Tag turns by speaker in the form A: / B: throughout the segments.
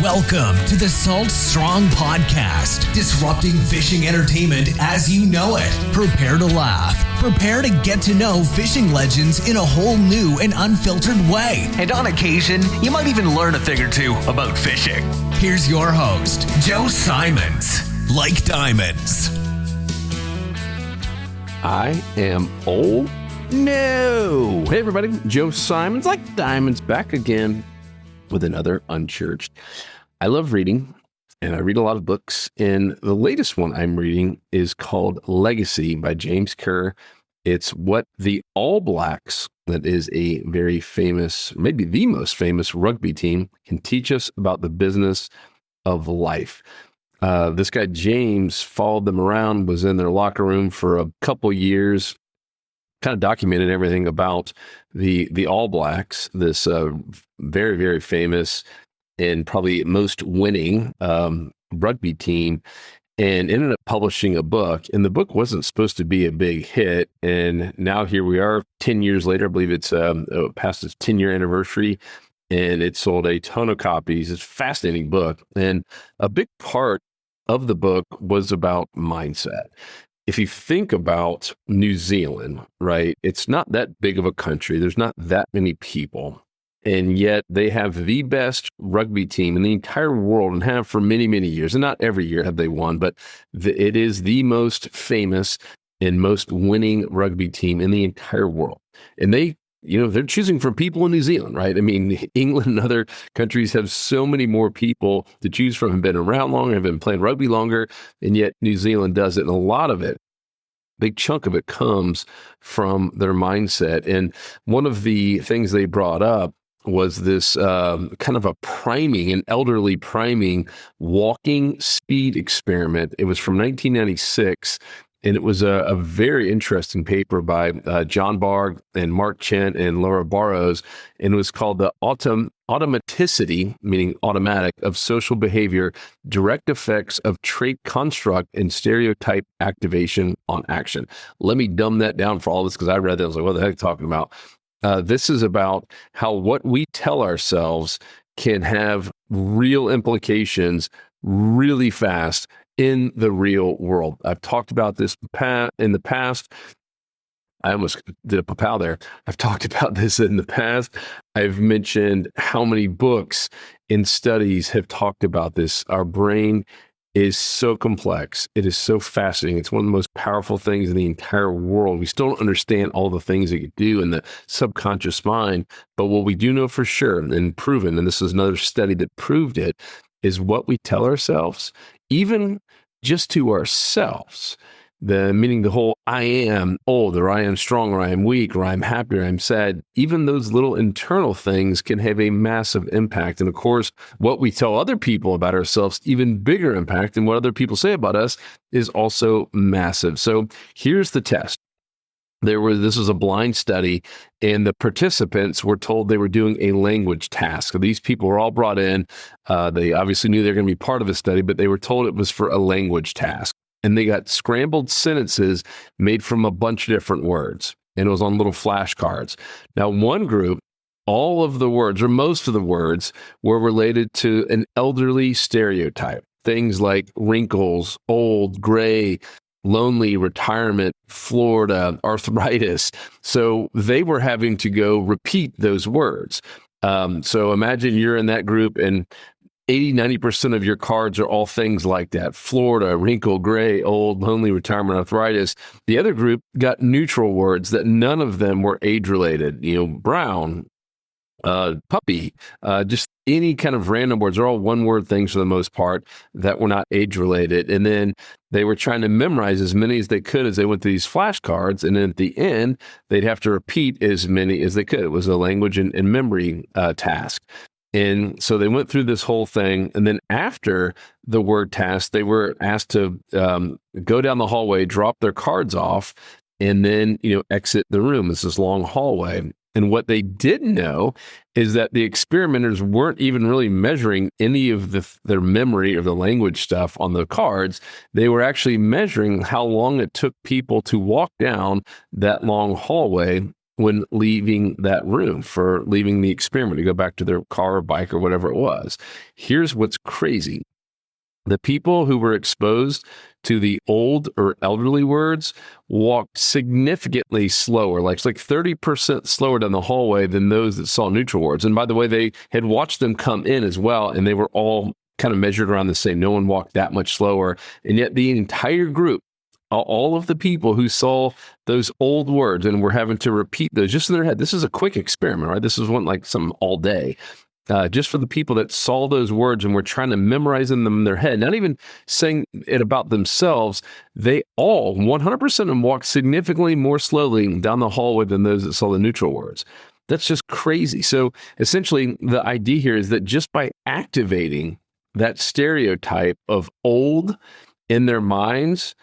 A: Welcome to the Salt Strong Podcast, disrupting fishing entertainment as you know it. Prepare to laugh. Prepare to get to know fishing legends in a whole new and unfiltered way. And on occasion, you might even learn a thing or two about fishing. Here's your host, Joe Simons. Like diamonds.
B: I am old? No. Hey, everybody. Joe Simons, like diamonds, back again with another Unchurched. I love reading, and I read a lot of books, and the latest one I'm reading is called Legacy by James Kerr. It's what the All Blacks, that is a very famous, maybe the most famous rugby team, can teach us about the business of life. This guy, James, followed them around, was in their locker room for a couple years, kind of documented everything about the All Blacks, this very, very famous and probably most winning rugby team, and ended up publishing a book. And the book wasn't supposed to be a big hit. And now here we are 10 years later. I believe it's past its 10-year anniversary, and it sold a ton of copies. It's a fascinating book. And a big part of the book was about mindset. If you think about New Zealand, right, it's not that big of a country. There's not that many people. And yet they have the best rugby team in the entire world, and have for many, many years. And not every year have they won, but it is the most famous and most winning rugby team in the entire world. And they're choosing from people in New Zealand, right? I mean, England and other countries have so many more people to choose from, have been around longer, have been playing rugby longer, and yet New Zealand does it. And a lot of it, big chunk of it, comes from their mindset. And one of the things they brought up was this kind of a priming, an elderly priming walking speed experiment. It was from 1996. And it was a very interesting paper by John Barg and Mark Chent and Laura Barrows. And it was called The Automaticity, meaning automatic, of Social Behavior, Direct Effects of Trait Construct and Stereotype Activation on Action. Let me dumb that down for all this, because I read that. I was like, what the heck are you talking about? This is about how what we tell ourselves can have real implications really fast in the real world. I've talked about this in the past. I almost did a papow there. I've talked about this in the past. I've mentioned how many books and studies have talked about this. Our brain is so complex. It is so fascinating. It's one of the most powerful things in the entire world. We still don't understand all the things it could do in the subconscious mind. But what we do know for sure and proven, and this is another study that proved it, is what we tell ourselves, even just to ourselves, meaning the whole I am old, or I am strong, or I am weak, or I'm happy, or I'm sad. Even those little internal things can have a massive impact. And of course, what we tell other people about ourselves, even bigger impact, and what other people say about us is also massive. So here's the test. This was a blind study, and the participants were told they were doing a language task. So these people were all brought in. They obviously knew they were going to be part of a study, but they were told it was for a language task. And they got scrambled sentences made from a bunch of different words, and it was on little flashcards. Now, one group, all of the words, or most of the words, were related to an elderly stereotype. Things like wrinkles, old, gray, lonely, retirement, Florida, arthritis. So they were having to go repeat those words. So imagine you're in that group, and 80-90% of your cards are all things like that: Florida, wrinkle, gray, old, lonely, retirement, arthritis. The other group got neutral words that none of them were age-related. Brown, puppy, just any kind of random words. They're all one-word things for the most part that were not age-related. And then they were trying to memorize as many as they could as they went through these flashcards. And then at the end, they'd have to repeat as many as they could. It was a language and memory task. And so they went through this whole thing. And then after the word task, they were asked to go down the hallway, drop their cards off, and then, exit the room. It's this long hallway. And what they didn't know is that the experimenters weren't even really measuring any of their memory or the language stuff on the cards. They were actually measuring how long it took people to walk down that long hallway when leaving that room, for leaving the experiment to go back to their car or bike or whatever it was. Here's what's crazy. The people who were exposed to the old or elderly words walked significantly slower, like 30% slower down the hallway than those that saw neutral words. And by the way, they had watched them come in as well, and they were all kind of measured around the same. No one walked that much slower. And yet the entire group, all of the people who saw those old words and were having to repeat those just in their head. This is a quick experiment, right? This wasn't like something all day. Just for the people that saw those words and were trying to memorize them in their head, not even saying it about themselves, they all, 100% of them, walked significantly more slowly down the hallway than those that saw the neutral words. That's just crazy. So essentially, the idea here is that just by activating that stereotype of old in their minds,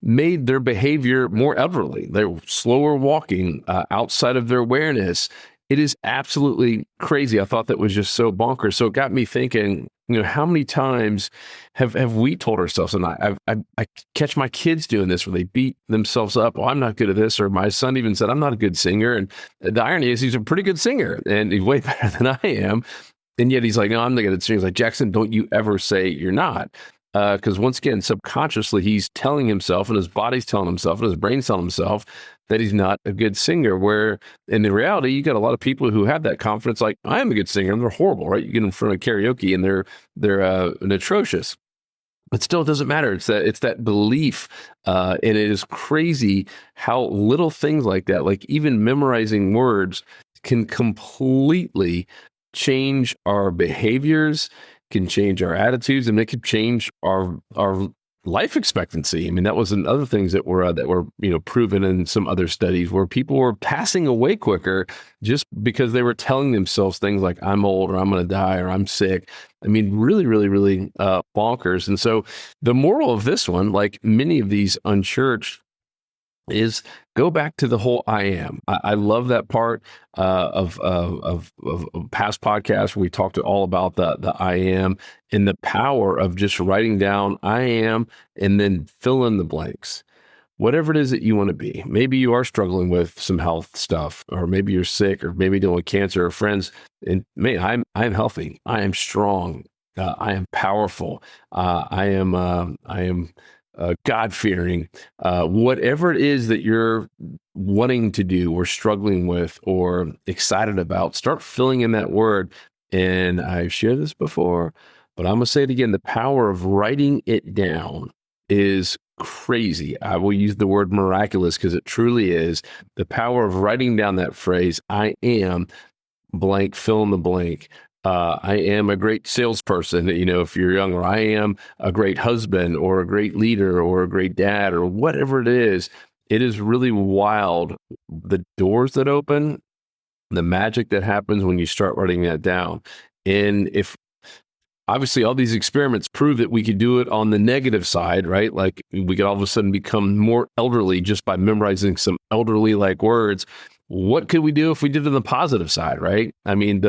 B: made their behavior more elderly. They were slower walking outside of their awareness. It is absolutely crazy. I thought that was just so bonkers. So it got me thinking, how many times have we told ourselves, and I catch my kids doing this where they beat themselves up. Oh, I'm not good at this. Or my son even said, I'm not a good singer. And the irony is he's a pretty good singer and he's way better than I am. And yet he's like, no, I'm not good at singing. He's like, Jackson, don't you ever say you're not. Because once again, subconsciously, he's telling himself, and his body's telling himself, and his brain's telling himself that he's not a good singer. Where in the reality, you got a lot of people who have that confidence, like, I am a good singer, and they're horrible, right? You get in front of karaoke, and they're atrocious. But still, it doesn't matter. It's that belief, and it is crazy how little things like that, like even memorizing words, can completely change our behaviors, can change our attitudes, and it could change our life expectancy. I mean, that was other things that were proven in some other studies where people were passing away quicker just because they were telling themselves things like, I'm old, or I'm going to die, or I'm sick. I mean, really, really, really bonkers. And so the moral of this one, like many of these unchurched, is go back to the whole I am. I love that part of past podcasts where we talked all about the I am and the power of just writing down I am and then fill in the blanks. Whatever it is that you want to be. Maybe you are struggling with some health stuff, or maybe you're sick, or maybe dealing with cancer or friends. And man, I'm healthy. I am strong. I am powerful. I am God-fearing, whatever it is that you're wanting to do or struggling with or excited about, start filling in that word. And I've shared this before, but I'm going to say it again. The power of writing it down is crazy. I will use the word miraculous because it truly is. The power of writing down that phrase, I am blank, fill in the blank. I am a great salesperson, if you're young, or I am a great husband or a great leader or a great dad or whatever it is really wild. The doors that open, the magic that happens when you start writing that down. And if obviously all these experiments prove that we could do it on the negative side, right? Like we could all of a sudden become more elderly just by memorizing some elderly like words. What could we do if we did it on the positive side, right? I mean,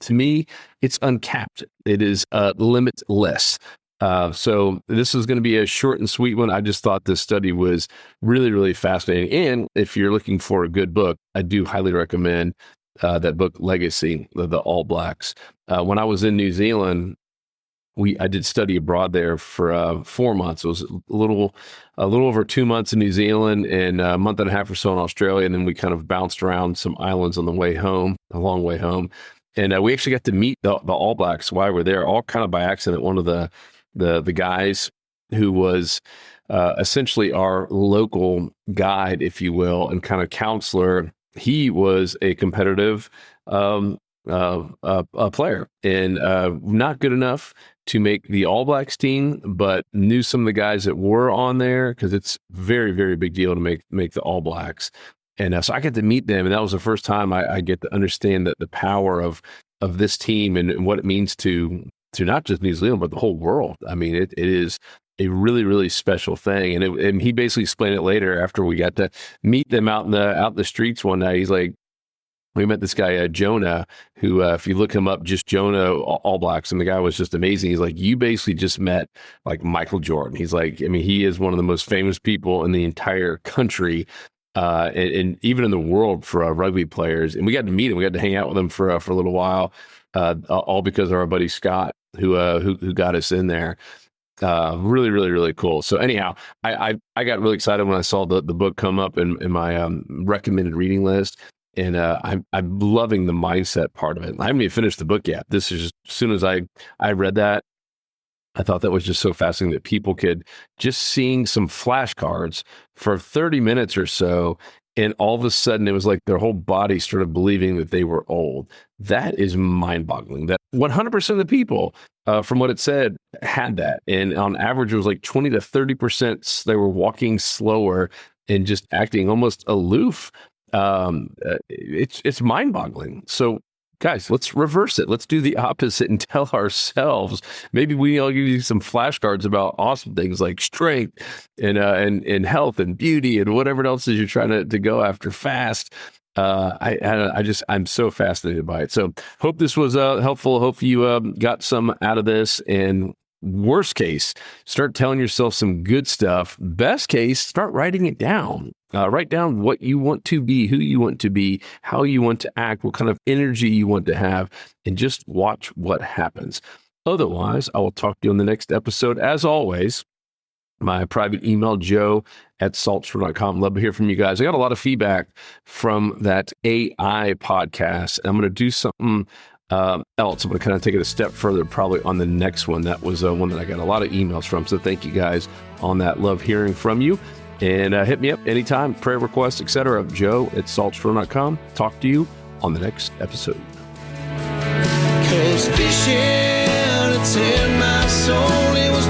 B: to me, it's uncapped. It is limitless. So this is going to be a short and sweet one. I just thought this study was really, really fascinating. And if you're looking for a good book, I do highly recommend that book, Legacy, the All Blacks. When I was in New Zealand, I did study abroad there for 4 months. It was a little over 2 months in New Zealand and a month and a half or so in Australia. And then we kind of bounced around some islands on the way home, a long way home. And we actually got to meet the All Blacks while we're there, all kind of by accident. One of the guys who was essentially our local guide, if you will, and kind of counselor, he was a competitive player and not good enough to make the All Blacks team, but knew some of the guys that were on there because it's very, very big deal to make the All Blacks. And so I get to meet them, and that was the first time I get to understand that the power of this team and what it means to not just New Zealand, but the whole world. I mean, it is a really, really special thing. And he basically explained it later after we got to meet them out in the streets one night. He's like, we met this guy, Jonah, who, if you look him up, just Jonah, All Blacks, and the guy was just amazing. He's like, you basically just met like Michael Jordan. He's like, I mean, he is one of the most famous people in the entire country. and even in the world for rugby players. And we got to meet them. We got to hang out with them for a little while, all because of our buddy Scott, who got us in there. Really, really, really cool. So anyhow, I got really excited when I saw the book come up in my recommended reading list. And I'm loving the mindset part of it. I haven't even finished the book yet. This is just, as soon as I read that, I thought that was just so fascinating that people could just seeing some flashcards for 30 minutes or so, and all of a sudden it was like their whole body started believing that they were old. That is mind-boggling. That 100% of the people, from what it said, had that. And on average, it was like 20 to 30% they were walking slower and just acting almost aloof. It's mind-boggling. So guys, let's reverse it. Let's do the opposite and tell ourselves, maybe I'll give you some flashcards about awesome things like strength and health and beauty and whatever else is you're trying to go after fast. I'm so fascinated by it. So hope this was helpful. Hope you got some out of this. And worst case, start telling yourself some good stuff. Best case, start writing it down. Write down what you want to be, who you want to be, how you want to act, what kind of energy you want to have, and just watch what happens. Otherwise, I will talk to you on the next episode. As always, my private email, joe@saltstream.com. Love to hear from you guys. I got a lot of feedback from that AI podcast. I'm going to do something else. I'm going to kind of take it a step further, probably on the next one. That was one that I got a lot of emails from. So thank you guys on that. Love hearing from you. And hit me up anytime, prayer requests, etc. joe@saltstream.com. Talk to you on the next episode.
C: 'Cause fishing, it's in my soul, it was